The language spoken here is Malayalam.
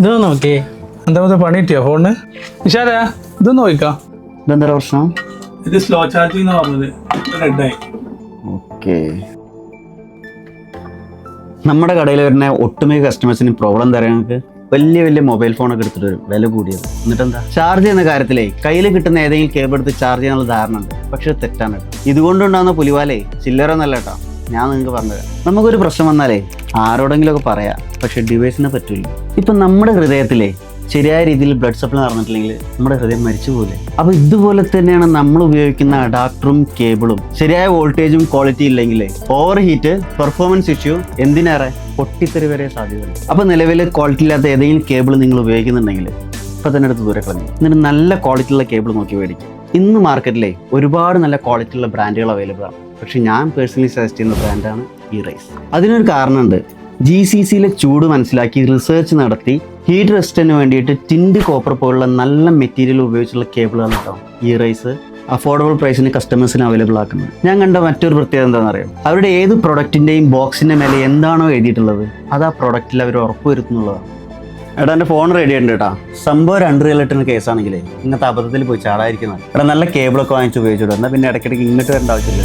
ഇതൊന്ന് നോക്കേ, എന്താ പണി കിട്ടിയോ ഫോണിന്? വിശാലാ ഇതൊന്ന് നോക്കാം. ഇതെന്താ പ്രശ്നം? ഇത് സ്ലോ ചാർജിങ് എന്ന് പറഞ്ഞത് റെഡായി. ഓക്കെ, നമ്മുടെ കടയിൽ വരുന്ന ഒട്ടുമിക്ക കസ്റ്റമേഴ്സിന് പ്രോബ്ലം എന്താ പറയുക, ഞങ്ങൾക്ക് വലിയ വലിയ മൊബൈൽ ഫോണൊക്കെ എടുത്തിട്ട് വരും, വില കൂടിയത്. എന്നിട്ട് എന്താ ചാർജ് ചെയ്യുന്ന കാര്യത്തിലേ കയ്യിൽ കിട്ടുന്ന ഏതെങ്കിലും കേബിൾ എടുത്ത് ചാർജ് ചെയ്യാനുള്ള ധാരണ ഉണ്ട്. പക്ഷെ തെറ്റാണ് കേട്ടോ. ഇതുകൊണ്ടുണ്ടാകുന്ന പുലിവാലേ ചില്ലറ എന്നല്ല കേട്ടോ, ഞാൻ നിങ്ങൾക്ക് പറഞ്ഞുതരാം. നമുക്കൊരു പ്രശ്നം വന്നാലേ ആരോടെങ്കിലും ഒക്കെ പറയാം, പക്ഷെ ഡിവൈസിനെ പറ്റില്ല. ഇപ്പം നമ്മുടെ ഹൃദയത്തിലേ ശരിയായ രീതിയിൽ ബ്ലഡ് സപ്ലൈ നടന്നിട്ടില്ലെങ്കിൽ നമ്മുടെ ഹൃദയം മരിച്ചു പോലെ. അപ്പോൾ ഇതുപോലെ തന്നെയാണ് നമ്മൾ ഉപയോഗിക്കുന്ന അഡാപ്റ്ററും കേബിളും ശരിയായ വോൾട്ടേജും ക്വാളിറ്റി ഇല്ലെങ്കിൽ ഓവർ ഹീറ്റ്, പെർഫോമൻസ് ഇഷ്യൂ, എന്തിനേറെ പൊട്ടിത്തെറി വരെ സാധ്യതയുണ്ട്. അപ്പോൾ നിലവിൽ ക്വാളിറ്റി ഇല്ലാത്ത ഏതെങ്കിലും കേബിൾ നിങ്ങൾ ഉപയോഗിക്കുന്നുണ്ടെങ്കിൽ ഇപ്പം തന്നെ എടുത്ത് ദൂരെ കളഞ്ഞു. എന്നിട്ട് നല്ല ക്വാളിറ്റിയുള്ള കേബിൾ നോക്കി മേടിക്കും. ഇന്ന് മാർക്കറ്റിലെ ഒരുപാട് നല്ല ക്വാളിറ്റിയുള്ള ബ്രാൻഡുകൾ അവൈലബിൾ ആണ്. പക്ഷെ ഞാൻ പേഴ്സണലി സജസ്റ്റ് ചെയ്യുന്ന ബ്രാൻഡാണ് E-Rise. അതിനൊരു കാരണമുണ്ട്. GCCയിലെ ചൂട് മനസ്സിലാക്കി റിസർച്ച് നടത്തി ഹീറ്റ് റെസിസ്റ്റന്റിന് വേണ്ടിയിട്ട് ടിൻഡ് കോപ്പർ പോലുള്ള നല്ല മെറ്റീരിയൽ ഉപയോഗിച്ചുള്ള കേബിളാണ് കേട്ടോ E-Rise അഫോർഡബിൾ പ്രൈസിന് കസ്റ്റമേഴ്സിന് അവൈലബിൾ ആക്കുന്നത്. ഞാൻ കണ്ട മറ്റൊരു പ്രത്യേകത എന്താണെന്ന് അറിയാം, അവരുടെ ഏത് പ്രൊഡക്റ്റിൻ്റെയും ബോക്സിൻ്റെ മേലെ എന്താണോ എഴുതിയിട്ടുള്ളത് അത് ആ പ്രൊഡക്റ്റിൽ അവർ ഉറപ്പുവരുത്തുന്നുള്ളതാണ്. എടാ എൻ്റെ ഫോൺ റെഡി ആയിട്ടുണ്ട് കേട്ടോ. സംഭവം 2 റിയലിറ്റിന് കേസാണെങ്കിലേ ഇങ്ങനത്തെ അബദ്ധത്തിൽ പോയി ചാടാതിരിക്കുന്നത്. എടാ നല്ല കേബിളൊക്കെ വാങ്ങിച്ച് ഉപയോഗിച്ചിടും, എന്നാൽ പിന്നെ ഇടയ്ക്കിടയ്ക്ക് ഇങ്ങോട്ട് വരേണ്ട ആവശ്യമില്ല.